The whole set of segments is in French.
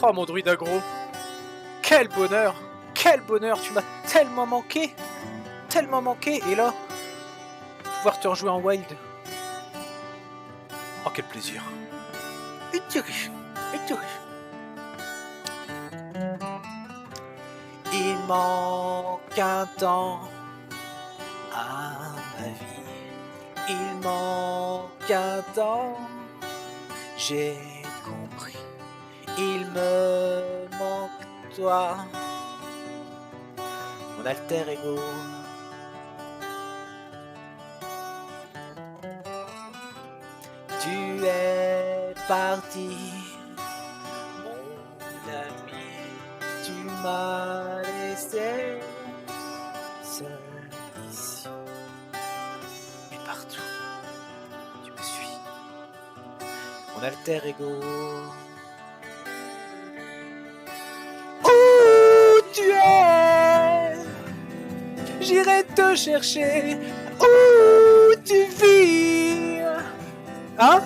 Oh mon druide aggro, quel bonheur! Quel bonheur! Tu m'as tellement manqué! Tellement manqué! Et là, pouvoir te rejouer en wild. Oh quel plaisir! Il manque un temps à ma vie. Il manque un temps, j'ai compris. Il me manque toi, mon alter ego. Tu es parti, mon ami. Tu m'as laissé seul ici. Mais partout, tu me suis, mon alter ego. Où tu es? J'irai te chercher. Où tu vis? Hein?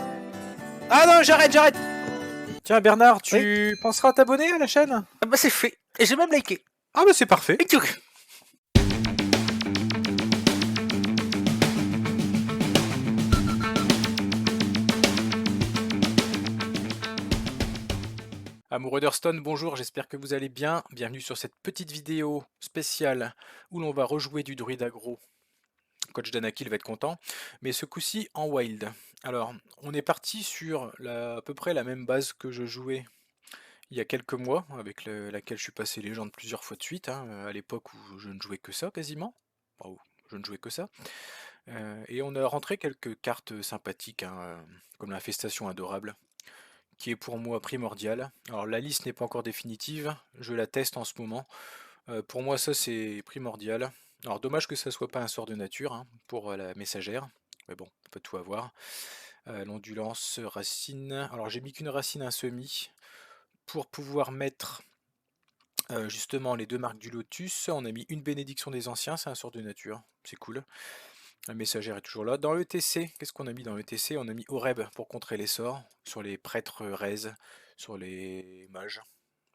Ah non, j'arrête. Tiens Bernard, tu penseras à t'abonner à la chaîne? Ah bah c'est fait. Et j'ai même liké. Ah bah c'est parfait. Et tu... Amoureux d'Hearthstone, bonjour, j'espère que vous allez bien. Bienvenue sur cette petite vidéo spéciale où l'on va rejouer du druide aggro. Coach Danakil va être content, mais ce coup-ci en wild. Alors, on est parti sur à peu près la même base que je jouais il y a quelques mois, avec laquelle je suis passé légende plusieurs fois de suite, à l'époque où je ne jouais que ça quasiment. Enfin, où je ne jouais que ça. Et on a rentré quelques cartes sympathiques, comme l'infestation adorable, qui est pour moi primordiale. Alors la liste n'est pas encore définitive, je la teste en ce moment. Pour moi ça c'est primordial. Alors dommage que ça soit pas un sort de nature pour la messagère, mais bon, on peut tout avoir. L'ondulance, racine. Alors j'ai mis qu'une racine, un semis, pour pouvoir mettre justement les deux marques du lotus. On a mis une bénédiction des anciens, c'est un sort de nature, c'est cool. La messagère est toujours là. Dans le TC, qu'est-ce qu'on a mis dans le TC? On a mis Oreb pour contrer les sorts, sur les prêtres Rez, sur les mages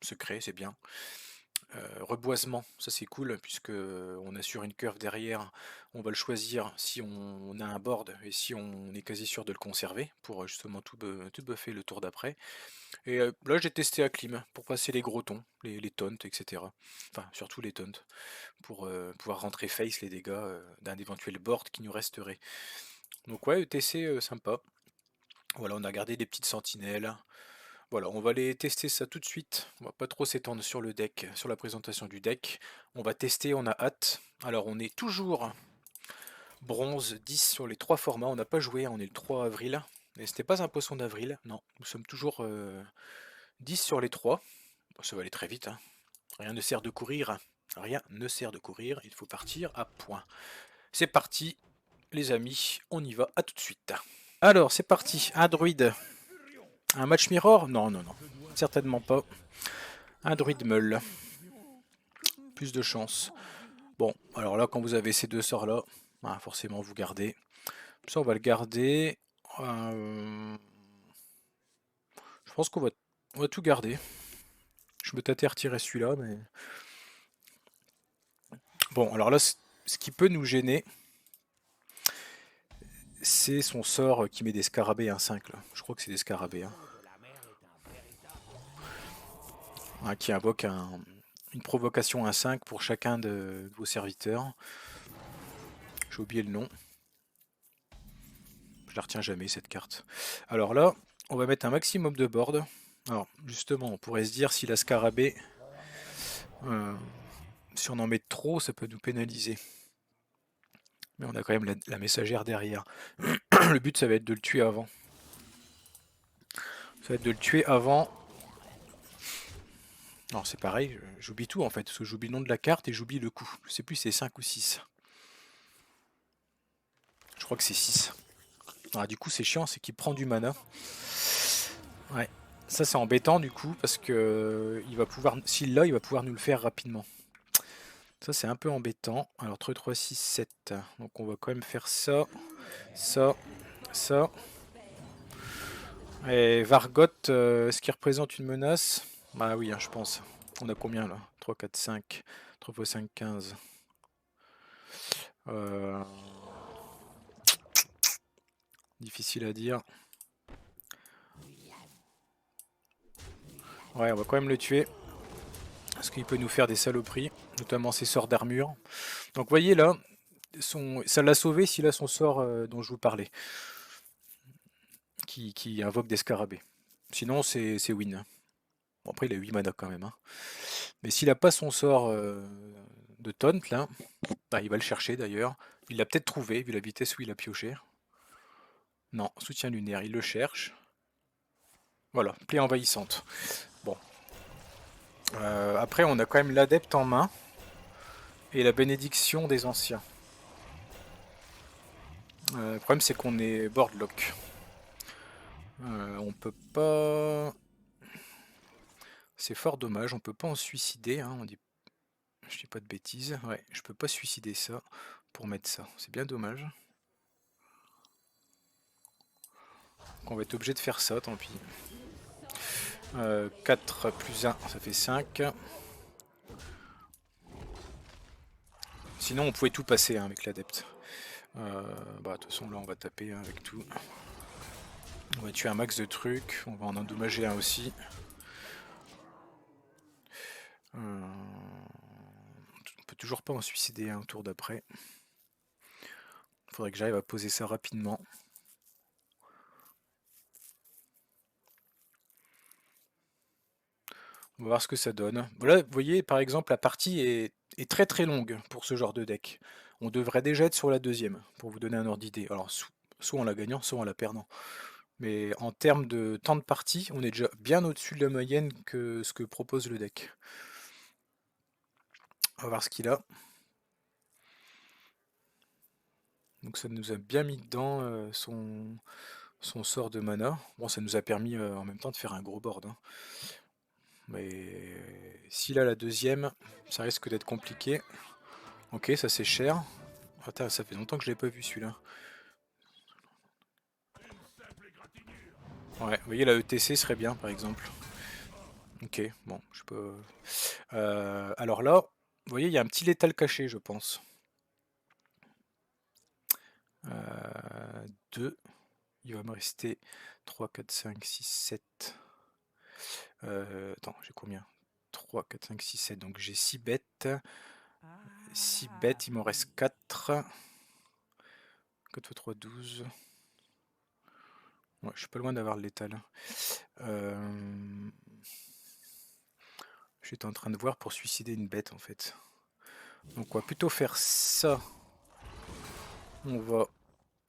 secrets, c'est bien. Reboisement, ça c'est cool, puisque on assure une curve derrière, on va le choisir si on a un board et si on est quasi sûr de le conserver, pour justement tout buffer le tour d'après. Et là j'ai testé Acclim, pour passer les gros tons, les taunts, etc. Enfin, surtout les taunts, pour pouvoir rentrer face les dégâts d'un éventuel board qui nous resterait. Donc ouais, ETC sympa. Voilà, on a gardé des petites sentinelles. Voilà, on va aller tester ça tout de suite. On va pas trop s'étendre sur le deck, sur la présentation du deck. On va tester, on a hâte. Alors on est toujours bronze 10 sur les trois formats. On n'a pas joué, on est le 3 avril. Mais c'était pas un poisson d'avril, non. Nous sommes toujours 10 sur les 3. Bon, ça va aller très vite. Rien ne sert de courir. Rien ne sert de courir. Il faut partir à point. C'est parti, les amis. On y va. À tout de suite. Alors, c'est parti. Un druide. Un match mirror? Non, non, non. Certainement pas. Un druide meul. Plus de chance. Bon, alors là, quand vous avez ces deux sorts-là, forcément vous gardez. Ça, on va le garder. Je pense qu'on va tout garder. Je me tâtais à retirer celui-là, mais... Bon, alors là, ce qui peut nous gêner, c'est son sort qui met des scarabées 1-5, là. Je crois que c'est des scarabées. Qui invoque une provocation 1-5 pour chacun de vos serviteurs. J'ai oublié le nom. Je la retiens jamais cette carte. Alors là, on va mettre un maximum de board. Alors justement, on pourrait se dire si la scarabée, si on en met trop, ça peut nous pénaliser. Mais on a quand même la messagère derrière. Le but, ça va être de le tuer avant. Ça va être de le tuer avant. Alors c'est pareil, j'oublie tout en fait, parce que j'oublie le nom de la carte et j'oublie le coup. Je sais plus si c'est 5 ou 6. Je crois que c'est 6. Alors du coup c'est chiant, c'est qu'il prend du mana. Ouais. Ça c'est embêtant du coup, parce que il va pouvoir, s'il l'a, il va pouvoir nous le faire rapidement. Ça c'est un peu embêtant. Alors 3, 3, 6, 7. Donc on va quand même faire ça, ça, ça. Et Vargot, ce qui représente une menace. Bah oui, hein, je pense. On a combien là? 3, 4, 5. 3 x 5, 15. Euh, Difficile à dire. Ouais, on va quand même le tuer. Parce qu'il peut nous faire des saloperies, notamment ses sorts d'armure. Donc vous voyez là, ça l'a sauvé s'il a son sort dont je vous parlais, qui invoque des scarabées. Sinon c'est win. Bon après il a 8 mana quand même, hein. Mais s'il a pas son sort de taunt là, bah, il va le chercher d'ailleurs. Il l'a peut-être trouvé vu la vitesse où il a pioché. Non, soutien lunaire, il le cherche. Voilà, plaie envahissante. Bon. Après on a quand même l'adepte en main et la bénédiction des anciens. Le problème c'est qu'on est boardlock. On peut pas. C'est fort dommage, on peut pas en suicider, hein, je dis pas de bêtises. Ouais, je peux pas suicider ça pour mettre ça. C'est bien dommage. Donc on va être obligé de faire ça, tant pis. 4 plus 1, ça fait 5. Sinon on pouvait tout passer hein, avec l'adepte. Bah de toute façon là on va taper hein, avec tout. On va tuer un max de trucs, on va en endommager un aussi. On peut toujours pas en suicider un tour d'après. Faudrait que j'arrive à poser ça rapidement. On va voir ce que ça donne. Voilà, vous voyez, par exemple, la partie est très très longue pour ce genre de deck. On devrait déjà être sur la deuxième, pour vous donner un ordre d'idée. Alors, soit en la gagnant, soit en la perdant. Mais en termes de temps de partie, on est déjà bien au-dessus de la moyenne que ce que propose le deck. On va voir ce qu'il a. Donc ça nous a bien mis dedans son sort de mana. Bon, ça nous a permis en même temps de faire un gros board, hein. Mais s'il a la deuxième, ça risque d'être compliqué. Ok, ça c'est cher. Attends, ça fait longtemps que je l'ai pas vu celui-là. Ouais, vous voyez la ETC serait bien par exemple. Ok, bon, je peux. Alors là, vous voyez, il y a un petit létal caché, je pense. 2. Il va me rester 3, 4, 5, 6, 7. Attends, j'ai combien? 3, 4, 5, 6, 7. Donc j'ai 6 bêtes. 6 bêtes, il m'en reste 4. 4 x 3, 12. Ouais, je suis pas loin d'avoir le létal. J'étais en train de voir pour suicider une bête en fait. Donc on va plutôt faire ça. On va.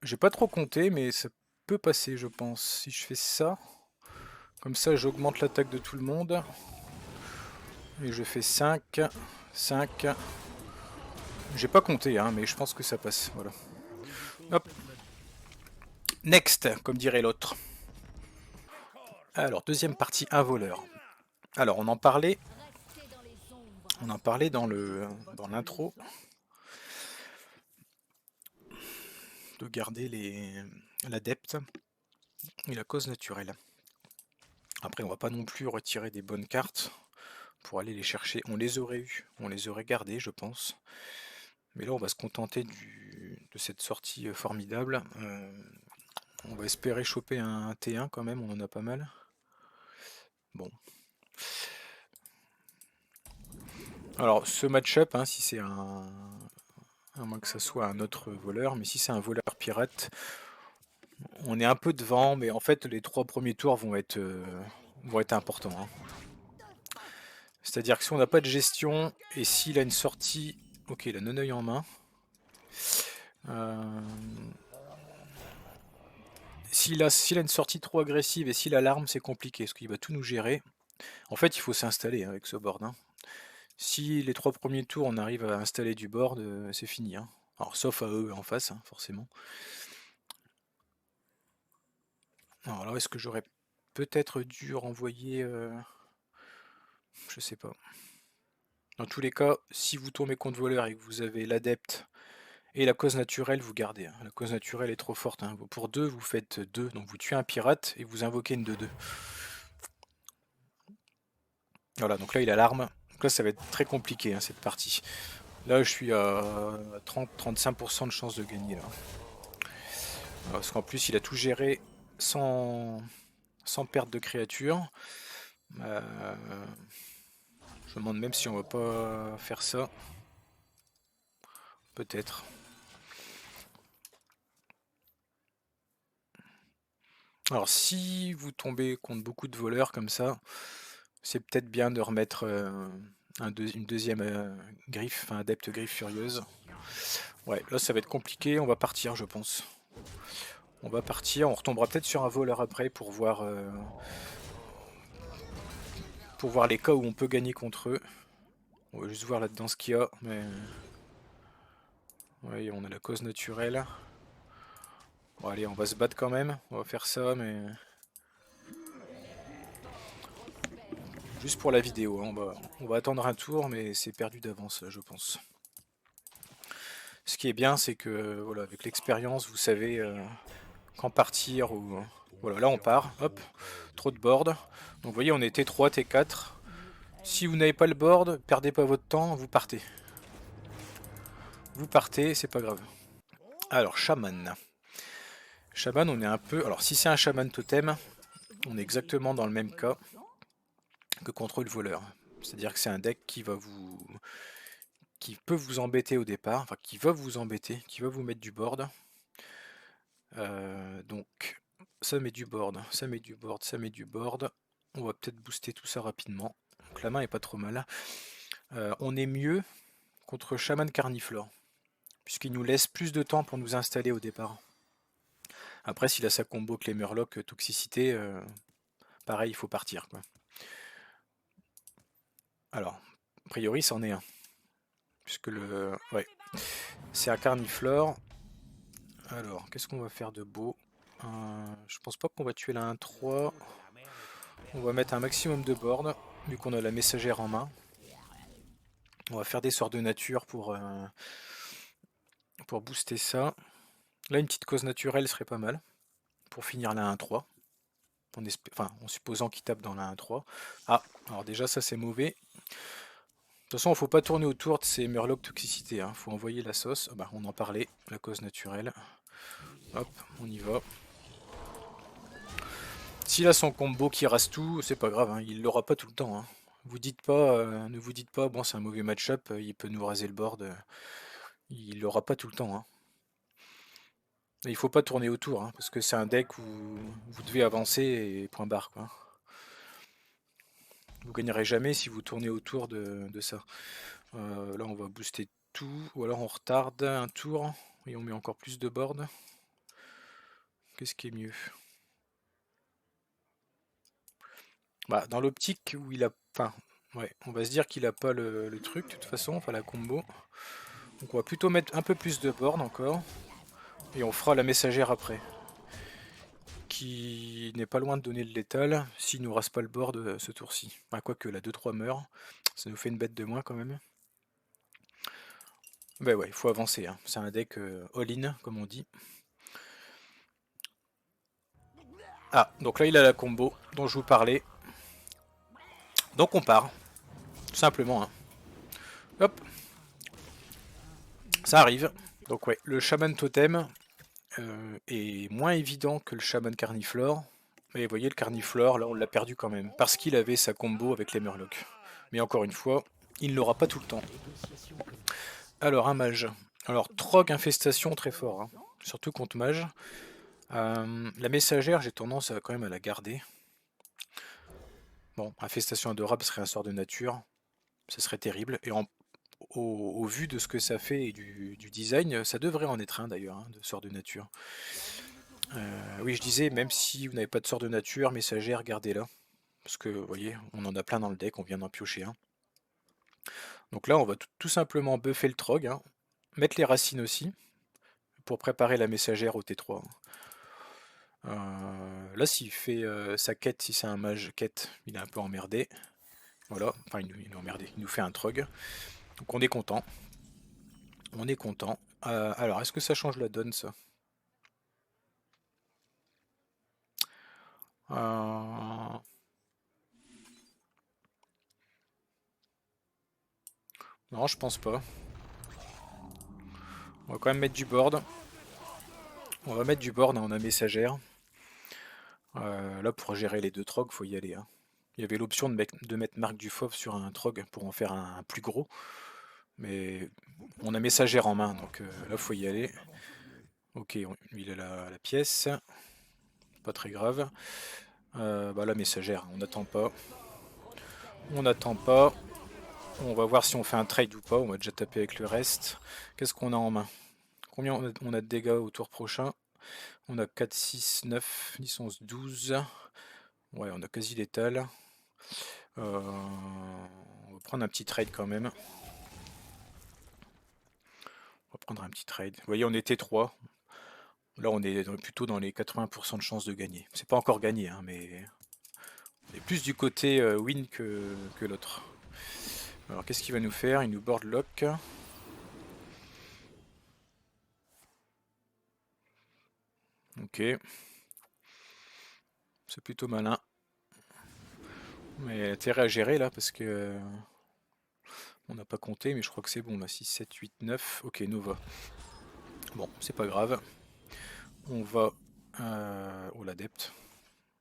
J'ai pas trop compté, mais ça peut passer, je pense. Si je fais ça, comme ça, j'augmente l'attaque de tout le monde. Et je fais 5, 5. J'ai pas compté, hein, mais je pense que ça passe. Voilà. Hop. Next, comme dirait l'autre. Alors, deuxième partie, un voleur. Alors, on en parlait. On en parlait dans l'intro. De garder l'adepte et la cause naturelle. Après, on va pas non plus retirer des bonnes cartes pour aller les chercher. On les aurait eu, on les aurait gardées, je pense. Mais là, on va se contenter de cette sortie formidable. On va espérer choper un T1 quand même, on en a pas mal. Bon. Alors, ce match-up, hein, si c'est à moins que ça soit un autre voleur, mais si c'est un voleur pirate, on est un peu devant, mais en fait, les 3 premiers tours vont être importants, hein. C'est-à-dire que si on n'a pas de gestion, et s'il a une sortie... Ok, il a non-œil en main. S'il a une sortie trop agressive et s'il a l'arme, c'est compliqué, parce qu'il va tout nous gérer. En fait, il faut s'installer avec ce board, hein. Si les 3 premiers tours, on arrive à installer du board, c'est fini, hein. Alors, sauf à eux en face, hein, forcément. Alors, est-ce que j'aurais peut-être dû renvoyer... je sais pas. Dans tous les cas, si vous tombez contre voleur et que vous avez l'adepte et la cause naturelle, vous gardez, hein. La cause naturelle est trop forte, hein. Pour 2, vous faites 2, donc vous tuez un pirate et vous invoquez une 2-2. Voilà, donc là il a l'arme. Donc là ça va être très compliqué hein, cette partie. Là je suis à 30-35% de chance de gagner là. Parce qu'en plus il a tout géré sans perte de créature. Euh, je me demande même si on va pas faire ça. Peut-être. Alors si vous tombez contre beaucoup de voleurs comme ça, c'est peut-être bien de remettre une deuxième griffe, enfin adepte griffe furieuse. Ouais, là ça va être compliqué, on va partir je pense. On va partir, on retombera peut-être sur un voleur après pour voir les cas où on peut gagner contre eux. On va juste voir là-dedans ce qu'il y a, mais... Oui, on a la cause naturelle. Bon allez, on va se battre quand même, on va faire ça, mais... Juste pour la vidéo, hein, on va attendre un tour, mais c'est perdu d'avance, je pense. Ce qui est bien, c'est que, voilà, avec l'expérience, vous savez quand partir ou... Voilà, là on part, hop, trop de board. Donc vous voyez, on est T3, T4. Si vous n'avez pas le board, perdez pas votre temps, vous partez. Vous partez, c'est pas grave. Alors, chaman. Chaman, on est un peu... Alors, si c'est un chaman totem, on est exactement dans le même cas que contre le voleur. C'est-à-dire que c'est un deck qui peut vous embêter au départ, enfin qui va vous embêter, qui va vous mettre du board. Donc, ça met du board, ça met du board, ça met du board. On va peut-être booster tout ça rapidement. Donc la main est pas trop mal. On est mieux contre Shaman Carniflore, puisqu'il nous laisse plus de temps pour nous installer au départ. Après, s'il a sa combo que les Murlocs toxicité, pareil, il faut partir, quoi. Alors, a priori, c'en est un. Puisque le... Ouais, c'est un Carniflore. Alors, qu'est-ce qu'on va faire de beau? Je pense pas qu'on va tuer la 1-3. On va mettre un maximum de board, vu qu'on a la messagère en main. On va faire des sorts de nature pour booster ça. Là, une petite cause naturelle serait pas mal, pour finir la 1-3. Enfin, en supposant qu'il tape dans la 1-3. Ah, alors déjà ça c'est mauvais. De toute façon, il faut pas tourner autour de ces Murlocs toxicité, hein. Faut envoyer la sauce. Ah bah, on en parlait, la cause naturelle. Hop, on y va. S'il a son combo qui rase tout, c'est pas grave, hein, il l'aura pas tout le temps, hein. Vous dites pas, ne vous dites pas, bon c'est un mauvais match-up, il peut nous raser le board. Il l'aura pas tout le temps, hein. Et il faut pas tourner autour, hein, parce que c'est un deck où vous devez avancer et point barre, quoi. Vous gagnerez jamais si vous tournez autour de ça. Là on va booster tout, ou alors on retarde un tour et on met encore plus de board. Qu'est-ce qui est mieux? Bah, dans l'optique où il a... Enfin, ouais, on va se dire qu'il a pas le truc de toute façon, enfin la combo. Donc on va plutôt mettre un peu plus de board encore. Et on fera la messagère après. Qui n'est pas loin de donner le létal s'il nous rase pas le board ce tour-ci. Enfin, quoique la 2-3 meurt, ça nous fait une bête de moins quand même. Bah ouais, il faut avancer, hein. C'est un deck all-in, comme on dit. Ah, donc là il a la combo dont je vous parlais. Donc on part, tout simplement, hein. Hop, ça arrive. Donc ouais, le Shaman Totem est moins évident que le Shaman Carniflore. Mais vous voyez, le Carniflore, là on l'a perdu quand même, parce qu'il avait sa combo avec les Murlocs. Mais encore une fois, il ne l'aura pas tout le temps. Alors, un mage. Alors, Trog Infestation, très fort, hein. Surtout contre mage. La messagère, j'ai tendance quand même à la garder. Bon, Infestation adorable serait un sort de nature. Ça serait terrible. Et au vu de ce que ça fait et du design, ça devrait en être un d'ailleurs, hein, de sort de nature. Oui, je disais, même si vous n'avez pas de sort de nature, messagère, gardez-la. Parce que, vous voyez, on en a plein dans le deck, on vient d'en piocher un. Donc là, on va tout simplement buffer le Trog, hein, mettre les racines aussi, pour préparer la messagère au T3. Là, s'il fait sa quête, si c'est un mage quête, il est un peu emmerdé. Voilà, enfin, il est emmerdé, il nous fait un Trog. Donc on est content. On est content. Alors, est-ce que ça change la donne, ça? Euh, Non, je pense pas. On va quand même mettre du board. On va mettre du board, hein, on a messagère. Là, pour gérer les deux trogs, faut y aller. Hein. Il y avait l'option de mettre Marc du Fauve sur un trog pour en faire un plus gros. Mais on a messagère en main, donc là, faut y aller. Ok, il a la pièce. Pas très grave. Bah la messagère, on n'attend pas. On n'attend pas. On va voir si on fait un trade ou pas. On va déjà taper avec le reste. Qu'est-ce qu'on a en main? Combien on a de dégâts au tour prochain? On a 4, 6, 9, 10, 11, 12. Ouais, on a quasi létal. On va prendre un petit trade quand même. On va prendre un petit trade. Vous voyez, on était 3. Là, on est plutôt dans les 80% de chances de gagner. C'est pas encore gagné, hein, mais on est plus du côté win que l'autre. Alors, qu'est-ce qu'il va nous faire? Il nous board lock. Ok. C'est plutôt malin. Mais intérêt à gérer là, parce que on n'a pas compté, mais je crois que c'est bon là. 6, 7, 8, 9. Ok, Nova. Bon, c'est pas grave. On va au l'adepte.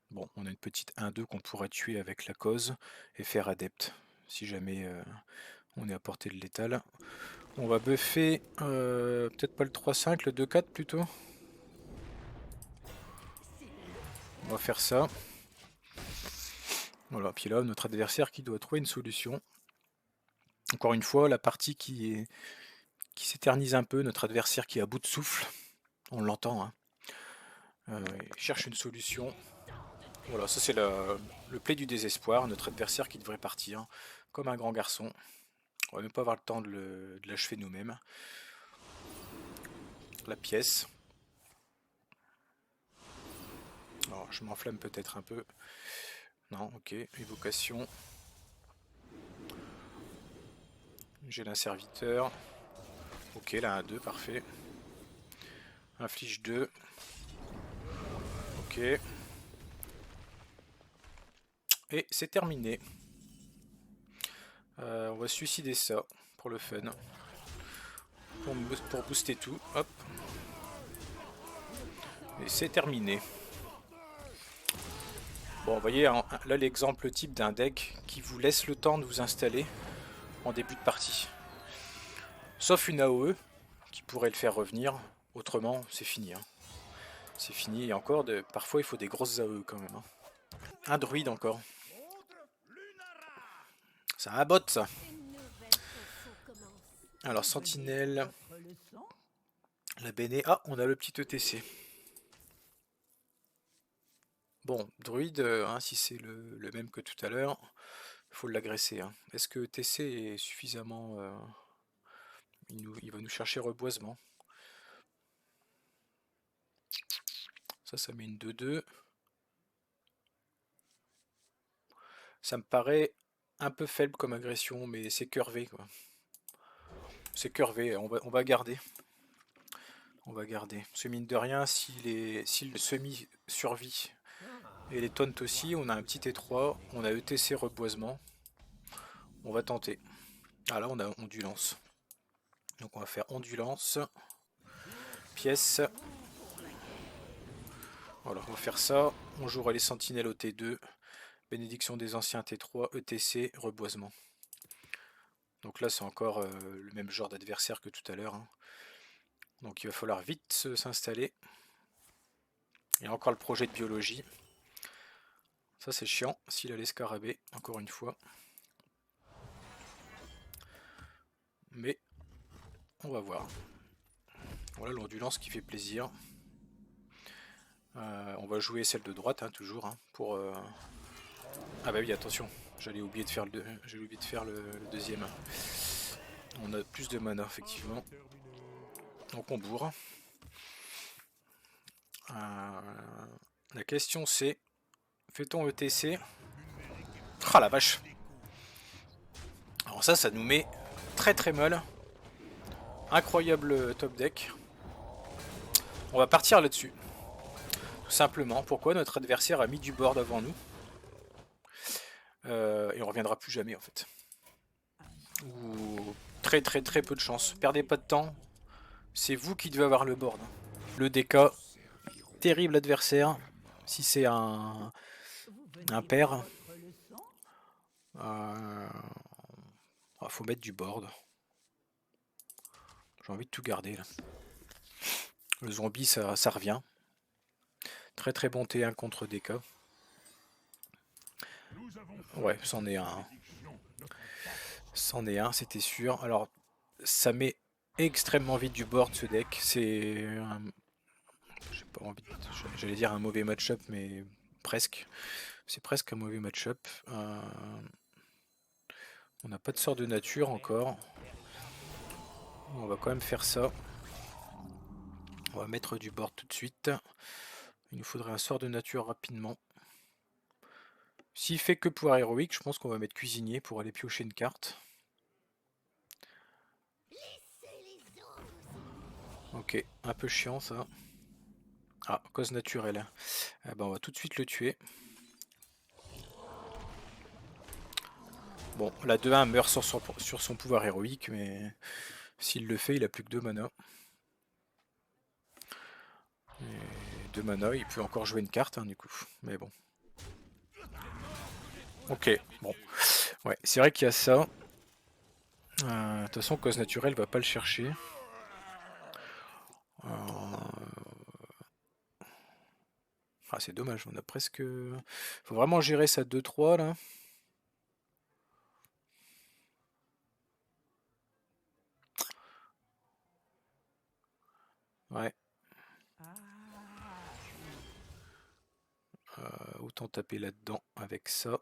Bon, on a une petite 1-2 qu'on pourrait tuer avec la cause et faire adepte. Si jamais on est à portée de létal. On va buffer peut-être pas le 3-5, le 2-4 plutôt. On va faire ça. Voilà, puis là, notre adversaire qui doit trouver une solution. Encore une fois, la partie qui s'éternise un peu, notre adversaire qui est à bout de souffle. On l'entend, hein. Il cherche une solution. Voilà, ça c'est le play du désespoir, notre adversaire qui devrait partir comme un grand garçon. On va même pas avoir le temps de l'achever nous-mêmes. La pièce. Alors, je m'enflamme peut-être un peu. Non, ok. Évocation. J'ai un serviteur. Ok, là un 2, parfait. Inflige 2. Ok. Et c'est terminé. On va suicider ça pour le fun. Pour booster tout. Hop. Et c'est terminé. Bon, vous voyez, là l'exemple type d'un deck qui vous laisse le temps de vous installer en début de partie. Sauf une AOE qui pourrait le faire revenir. Autrement, c'est fini. Hein. C'est fini. Et encore, parfois il faut des grosses AOE quand même. Hein. Un druide encore. C'est un bot ça. Alors, sentinelle. La Béné. Ah, on a le petit ETC. Bon, druide, hein, si c'est le même que tout à l'heure, il faut l'agresser. Hein. Est-ce que ETC est suffisamment... il va nous chercher reboisement. Ça met une 2-2. Ça me paraît un peu faible comme agression, mais c'est curvé quoi. C'est curvé, on va garder. On va garder. Parce que mine de rien, si le semi survit et les taunts aussi, on a un petit T3, on a ETC reboisement. On va tenter. Ah là on a ondulance. Donc on va faire ondulance. Pièce. Voilà, on va faire ça. On jouera les sentinelles au T2. Bénédiction des anciens T3, ETC, reboisement. Donc là c'est encore le même genre d'adversaire que tout à l'heure. Hein. Donc il va falloir vite s'installer. Il y a encore le projet de biologie. Ça c'est chiant, s'il a l'escarabée, encore une fois. Mais on va voir. Voilà l'ondulance qui fait plaisir. On va jouer celle de droite, hein, toujours, hein, pour... Ah bah oui, attention, j'allais oublier de faire le deuxième. On a plus de mana, effectivement. Donc on bourre. La question c'est, fait-on ETC? Ah la vache! Alors ça nous met très très mal. Incroyable top deck. On va partir là-dessus. Tout simplement. Pourquoi notre adversaire a mis du board avant nous. Et on reviendra plus jamais en fait. Ou Très très très peu de chance. Perdez pas de temps. C'est vous qui devez avoir le board. Le DK, terrible adversaire. Si c'est un pair, faut mettre du board. J'ai envie de tout garder là. Le zombie, ça revient. Très très bon T1 contre DK. Ouais, c'en est un. C'en est un, c'était sûr. Alors, ça met extrêmement vite du board ce deck. C'est j'ai pas envie j'allais dire un mauvais match-up, mais presque. C'est presque un mauvais match-up. On n'a pas de sort de nature encore. On va quand même faire ça. On va mettre du board tout de suite. Il nous faudrait un sort de nature rapidement. S'il fait que pouvoir héroïque, je pense qu'on va mettre cuisinier pour aller piocher une carte. Ok, un peu chiant ça. Ah, cause naturelle. Ah ben, on va tout de suite le tuer. Bon, la 2-1 meurt sur son pouvoir héroïque, mais s'il le fait, il a plus que 2 mana. Et 2 mana, il peut encore jouer une carte, hein, du coup. Mais bon. Ok, bon. Ouais, c'est vrai qu'il y a ça. De toute façon, cause naturelle va pas le chercher. Ah, c'est dommage, on a presque... Faut vraiment gérer sa 2-3 là. Ouais. Autant taper là-dedans avec ça. De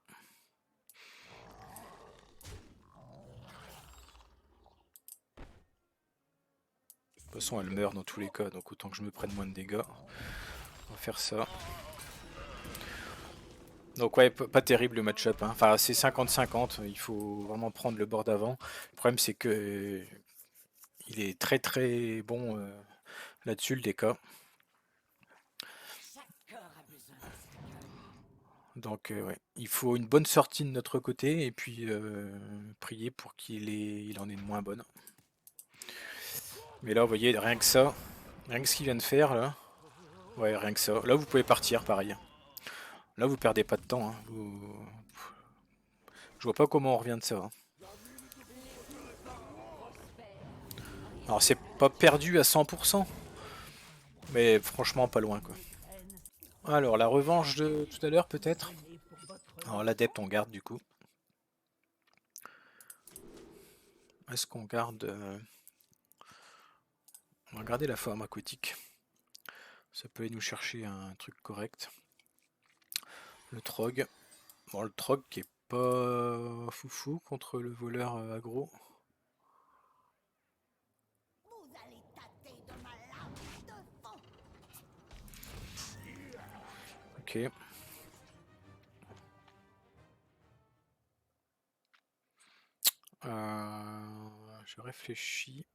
toute façon, elle meurt dans tous les cas, donc autant que je me prenne moins de dégâts. On va faire ça. Donc ouais, pas terrible le match-up. Hein. Enfin, c'est 50-50, il faut vraiment prendre le board avant. Le problème, c'est que il est très très bon là-dessus, le DK. Donc ouais, il faut une bonne sortie de notre côté et puis prier pour il en ait une moins bonne. Mais là, vous voyez, rien que ça, rien que ce qu'il vient de faire là, ouais, rien que ça. Là, vous pouvez partir, pareil. Là, vous perdez pas de temps. Hein. Je vois pas comment on revient de ça. Hein. Alors, c'est pas perdu à 100%, mais franchement, pas loin quoi. Alors, la revanche de tout à l'heure, peut-être. Alors, l'adepte, on garde du coup. Est-ce qu'on garde... On va garder la forme aquatique. Ça peut nous chercher un truc correct. Le trog. Bon, le trog qui est pas foufou contre le voleur aggro. Ok. Je réfléchis.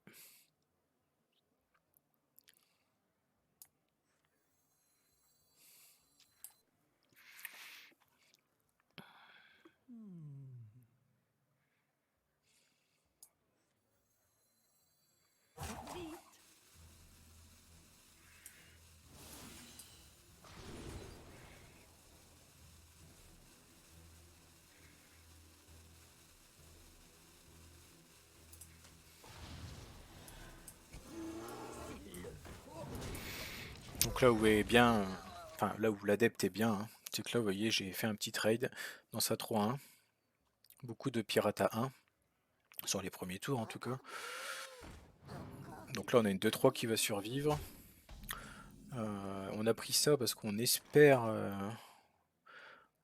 Donc là où est bien, enfin là où l'adepte est bien, hein, c'est que là vous voyez j'ai fait un petit trade dans sa 3-1. Beaucoup de pirates à 1, sur les premiers tours en tout cas. Donc là on a une 2-3 qui va survivre. On a pris ça parce qu'on espère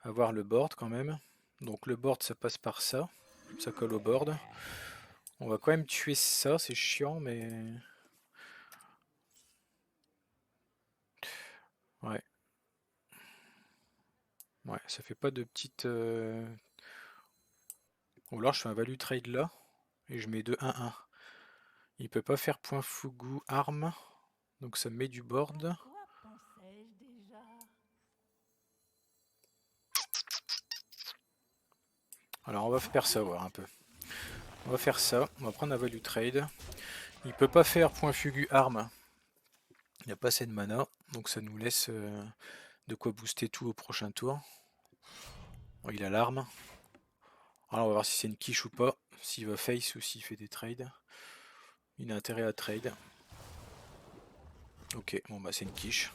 avoir le board quand même. Donc le board ça passe par ça, ça colle au board. On va quand même tuer ça, c'est chiant mais... Ouais. Ouais, ça fait pas de petite... Ou alors je fais un value trade là, et je mets 2-1-1. Il peut pas faire point Fugu arme, donc ça me met du board. Alors on va faire ça voir un peu. On va faire ça, on va prendre un value trade. Il peut pas faire point fugu arme. Il n'y a pas assez de mana, donc ça nous laisse de quoi booster tout au prochain tour. Bon, il a l'arme. Alors on va voir si c'est une quiche ou pas, s'il va face ou s'il fait des trades. Il a intérêt à trade. Ok, bon bah c'est une quiche.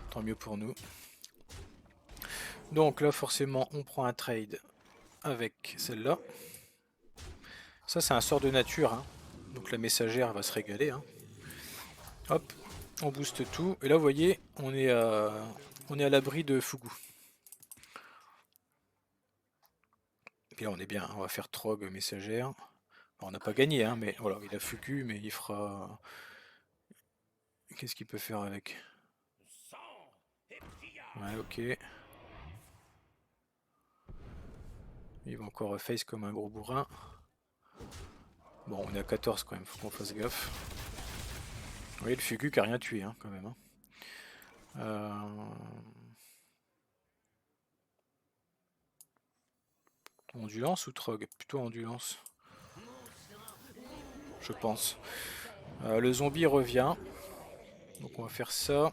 Tant mieux pour nous. Donc là forcément on prend un trade avec celle-là. Ça c'est un sort de nature, hein. Donc la messagère va se régaler, hein. Hop, on booste tout. Et là vous voyez, on est à l'abri de Fugu. Et là on est bien, hein. On va faire Trog messagère. Alors, on n'a pas gagné, hein, mais voilà, il a Fugu, mais il fera... Qu'est-ce qu'il peut faire avec? Ouais, ok. Il va encore face comme un gros bourrin. Bon, on est à 14 quand même, faut qu'on fasse gaffe. Vous voyez le Fugu qui a rien tué, hein, quand même. Hein. Ondulance ou Trog? Plutôt Ondulance. Je pense. Le zombie revient. Donc on va faire ça.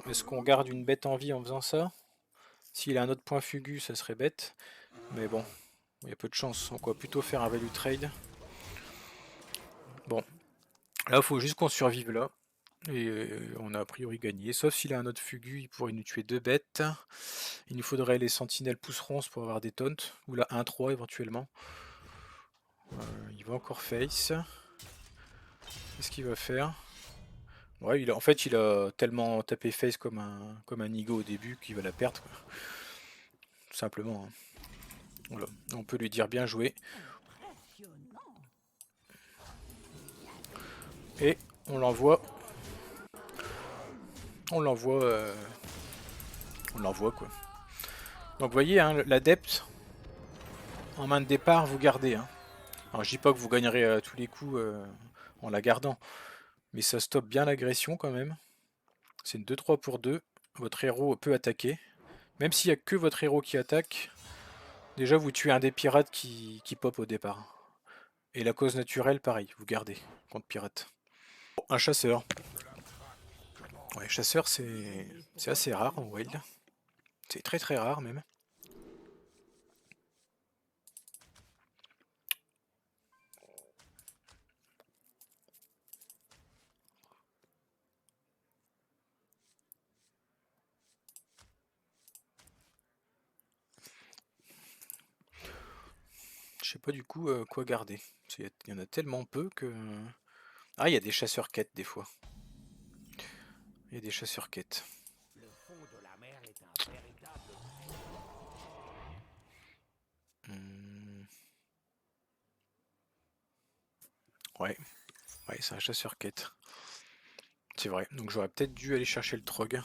Est-ce qu'on garde une bête en vie en faisant ça? S'il a un autre point Fugu, ça serait bête. Mais bon, il y a peu de chance. Donc on va plutôt faire un value trade. Bon. Là, il faut juste qu'on survive là. Et on a a priori gagné. Sauf s'il a un autre Fugu, il pourrait nous tuer 2 bêtes. Il nous faudrait les sentinelles pousserons pour avoir des taunts. Ou la 1-3 éventuellement. Il va encore face. Qu'est-ce qu'il va faire? Ouais, en fait, il a tellement tapé face comme un Nigo au début qu'il va la perdre, quoi. Tout simplement. Hein. Voilà. On peut lui dire bien joué. Et on l'envoie. On l'envoie. On l'envoie quoi. Donc vous voyez, hein, l'adepte, en main de départ, vous gardez. Hein. Alors je dis pas que vous gagnerez à tous les coups en la gardant. Mais ça stoppe bien l'agression quand même. C'est une 2-3 pour 2. Votre héros peut attaquer. Même s'il n'y a que votre héros qui attaque, déjà vous tuez un des pirates qui pop au départ. Et la cause naturelle, pareil, vous gardez contre pirate. Bon, un chasseur. Ouais, chasseur c'est assez rare en wild. C'est très très rare même. Je sais pas du coup quoi garder. Il y en a tellement peu que... Ah, il y a des chasseurs quêtes des fois. Il y a des chasseurs quêtes. Hmm. Ouais, ouais, c'est un chasseur quête. C'est vrai, donc j'aurais peut-être dû aller chercher le trog.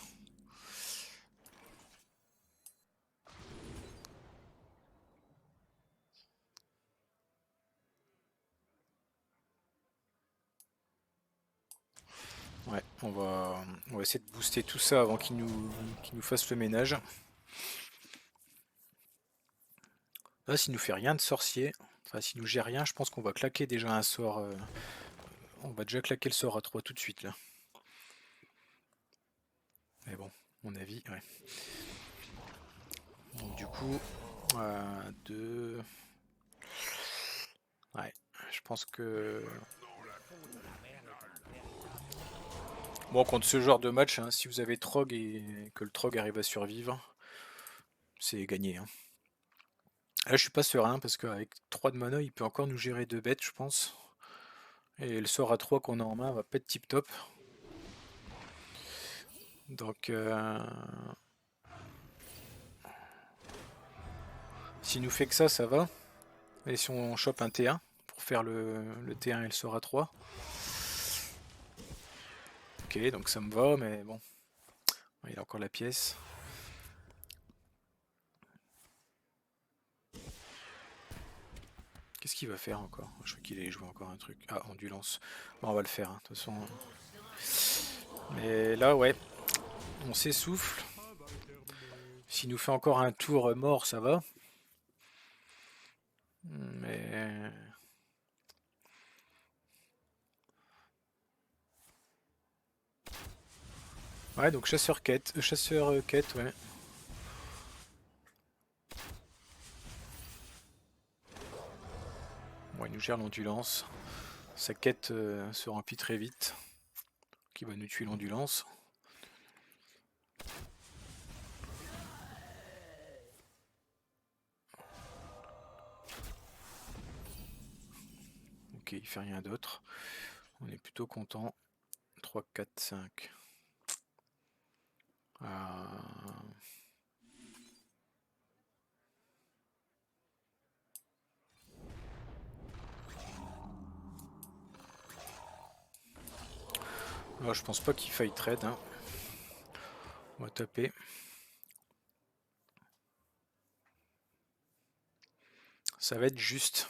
Ouais, on va essayer de booster tout ça avant qu'il nous fasse le ménage. Là, s'il nous fait rien de sorcier, enfin s'il nous gère rien, je pense qu'on va claquer déjà un sort. On va déjà claquer le sort à 3 tout de suite là. Mais bon, mon avis, ouais. Donc du coup, 2... Ouais, je pense que... Bon, contre ce genre de match, hein, si vous avez Trog et que le Trog arrive à survivre, c'est gagné. Hein. Là, je suis pas serein parce qu'avec 3 de mana, il peut encore nous gérer 2 bêtes, je pense. Et le sort à 3 qu'on a en main va pas être tip top. Donc, s'il nous fait que ça va. Et si on chope un T1 pour faire le T1 et le sort à 3. Ok, donc ça me va, mais bon. Il a encore la pièce. Qu'est-ce qu'il va faire encore? Je crois qu'il allait jouer encore un truc. Ah, ondulance. Bon, on va le faire, hein, de toute façon. Mais là, ouais, on s'essouffle. S'il nous fait encore un tour mort, ça va. Mais... Ouais, donc chasseur-quête, chasseur-quête, ouais. Bon, il nous gère l'ondulance. Sa quête se remplit très vite. Qui va nous tuer l'ondulance. Ok, il fait rien d'autre. On est plutôt content. 3, 4, 5. Je pense pas qu'il faille trade. Hein. On va taper. Ça va être juste.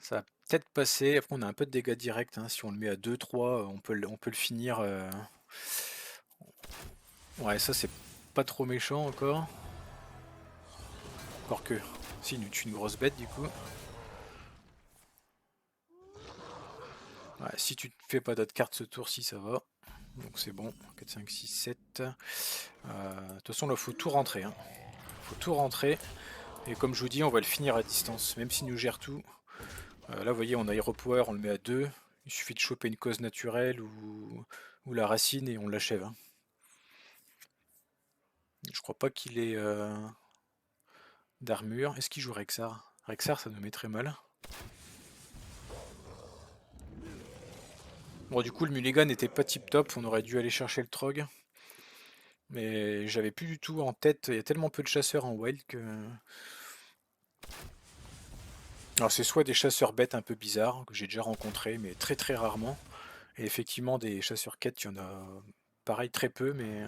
Ça va peut-être passer. Après, on a un peu de dégâts directs. Hein. Si on le met à 2-3, on peut le finir. Ouais, ça, c'est pas trop méchant encore. Encore que. Si, il nous tue une grosse bête du coup. Ouais, si tu ne fais pas d'autres cartes ce tour-ci, ça va. Donc c'est bon. 4, 5, 6, 7. De toute façon, là, faut tout rentrer. Hein. Faut tout rentrer. Et comme je vous dis, on va le finir à distance. Même s'il nous gère tout. Là, vous voyez, on a Hero Power, on le met à 2. Il suffit de choper une cause naturelle ou la racine et on l'achève. Hein. Je crois pas qu'il ait d'armure. Est-ce qu'il joue Rexar? Rexar, ça nous mettrait mal. Bon, du coup, le mulligan n'était pas tip top. On aurait dû aller chercher le Trog. Mais j'avais plus du tout en tête. Il y a tellement peu de chasseurs en wild que. Alors, c'est soit des chasseurs bêtes un peu bizarres que j'ai déjà rencontrés, mais très très rarement. Et effectivement, des chasseurs quêtes, il y en a pareil très peu, mais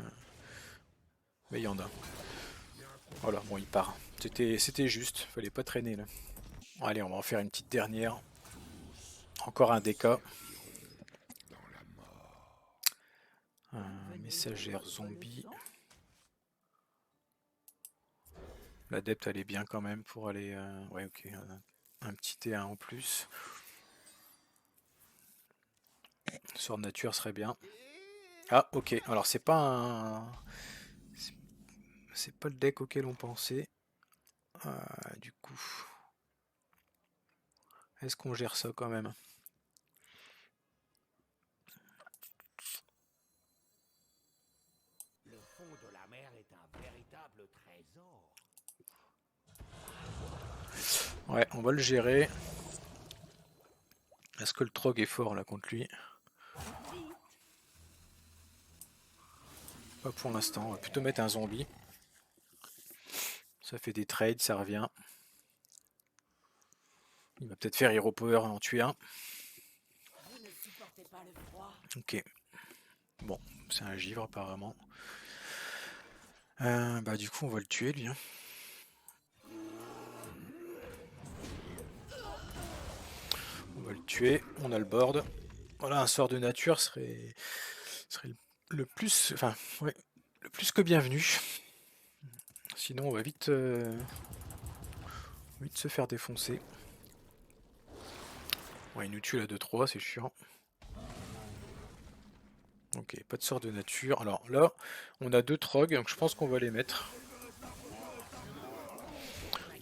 il y en a. Voilà, bon, il part. C'était juste, fallait pas traîner là. Allez, on va en faire une petite dernière. Encore un DK. Un messagère zombie. L'adepte elle est bien quand même pour aller. Ouais, ok. Un petit T1 en plus. Sort de nature serait bien. Ah, ok. Alors, c'est pas un. C'est pas le deck auquel on pensait. Du coup. Est-ce qu'on gère ça quand même? Le fond de la mer est un véritable trésor. Ouais, on va le gérer. Est-ce que le Trog est fort là contre lui? Pas pour l'instant. On va plutôt mettre un zombie. Ça fait des trades, ça revient. Il va peut-être faire Hero Power et en tuer un. Vous ne supportez pas le froid? Ok. Bon, c'est un givre apparemment. Bah du coup on va le tuer lui. Hein. On va le tuer, on a le board. Voilà, un sort de nature serait le plus. Enfin, ouais, le plus que bienvenu. Sinon on va vite se faire défoncer. Ouais, il nous tue la 2-3, c'est chiant. Ok, pas de sort de nature. Alors là, on a deux trogs, donc je pense qu'on va les mettre.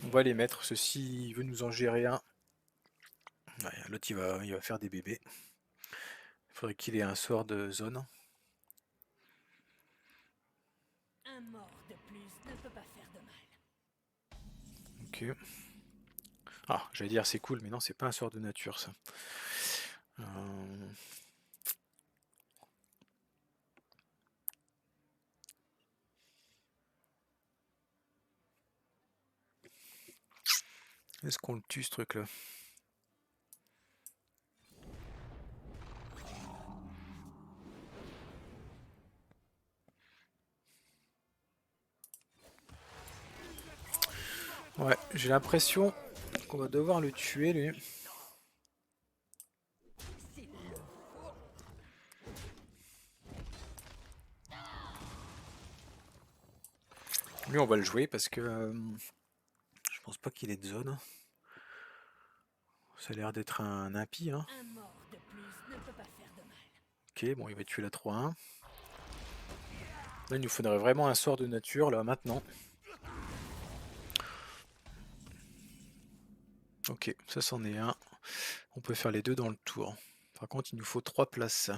On va les mettre. Ceci il veut nous en gérer un. Ouais, l'autre il va faire des bébés. Il faudrait qu'il ait un sort de zone. Un mort de plus ne peut pas faire de mal. Ok. Ah, j'allais dire c'est cool, mais non, c'est pas un sort de nature ça. Euh, Est-ce qu'on le tue ce truc-là? Ouais, j'ai l'impression qu'on va devoir le tuer lui. Lui, on va le jouer parce que je pense pas qu'il ait de zone. Ça a l'air d'être un impie, hein. Un mort de plus ne peut pas faire de mal. Ok, bon, il va tuer la 3-1. Là, il nous faudrait vraiment un sort de nature, là, maintenant. Ok, ça c'en est un. On peut faire les deux dans le tour. Par contre, il nous faut 3 places.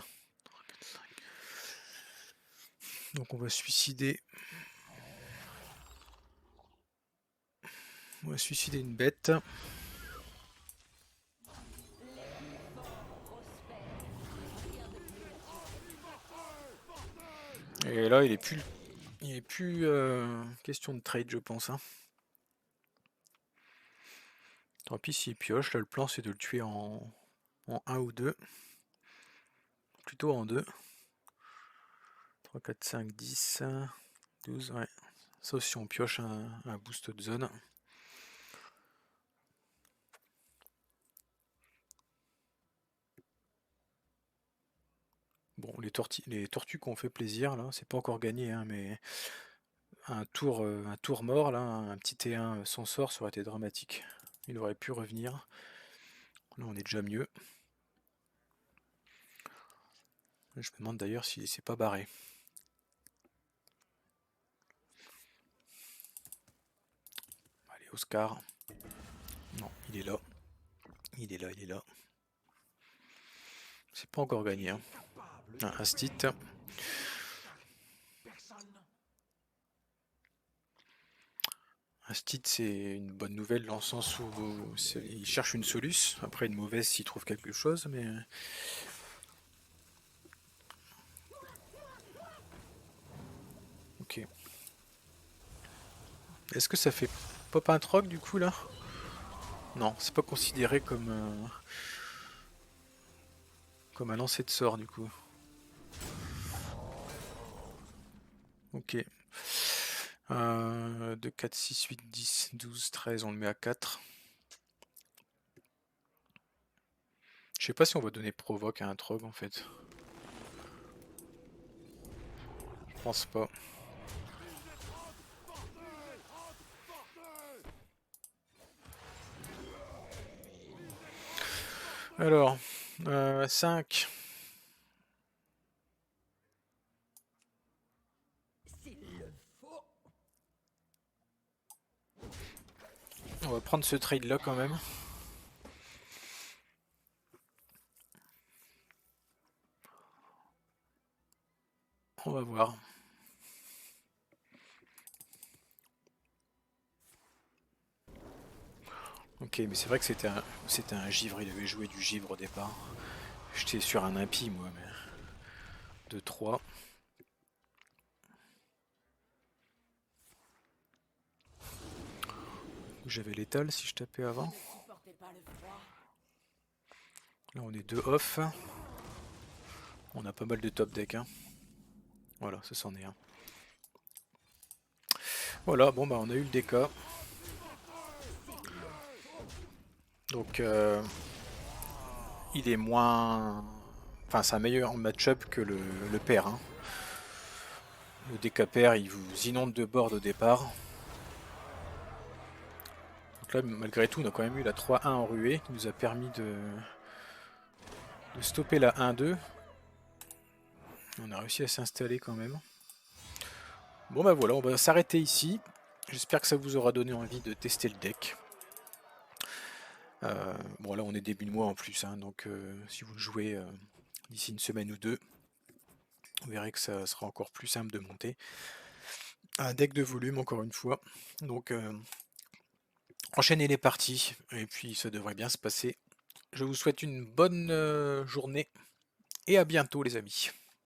Donc on va suicider. On va suicider une bête. Et là, il est plus question de trade, je pense, hein. Tant pis s'il pioche. Là, le plan, c'est de le tuer en 1 ou 2. Plutôt en 2. 3, 4, 5, 10, 12, ouais. Sauf si on pioche un boost de zone. Bon, les tortues qu'on fait plaisir, là, c'est pas encore gagné, hein, mais un tour mort, là, un petit T1 sans sort, ça aurait été dramatique. Il aurait pu revenir. Là, on est déjà mieux. Je me demande d'ailleurs s'il s'est pas barré. Allez, Oscar. Non, il est là. Il est là, il est là. C'est pas encore gagné, hein. Un Astit. Astit, c'est une bonne nouvelle dans le sens où il cherche une soluce. Après, une mauvaise s'il trouve quelque chose, mais... Ok. Est-ce que ça fait pop un troc du coup là? Non, c'est pas considéré comme un lancer de sort du coup. Ok. 2, 4, 6, 8, 10, 12, 13, on le met à 4. Je sais pas si on va donner provoque à un trog en fait. Je pense pas. Alors, 5. On va prendre ce trade là quand même. On va voir. Ok, mais c'est vrai que c'était un givre, il avait joué du givre au départ. J'étais sur un impie moi, mais... 2, 3. J'avais l'étal si je tapais avant. Là on est 2 off. On a pas mal de top deck, hein. Voilà, ça c'en est un. Voilà, bon bah on a eu le DK. Donc il est moins... Enfin c'est un meilleur match-up que le pair, hein. Le DK pair il vous inonde de board au départ. Donc là malgré tout on a quand même eu la 3-1 en ruée qui nous a permis de stopper la 1-2. On a réussi à s'installer quand même. Bon bah voilà, on va s'arrêter ici. J'espère que ça vous aura donné envie de tester le deck. Bon là on est début de mois en plus, hein, donc si vous le jouez d'ici une semaine ou deux, vous verrez que ça sera encore plus simple de monter. Un deck de volume encore une fois. Donc enchaînez les parties et puis ça devrait bien se passer. Je vous souhaite une bonne journée et à bientôt les amis.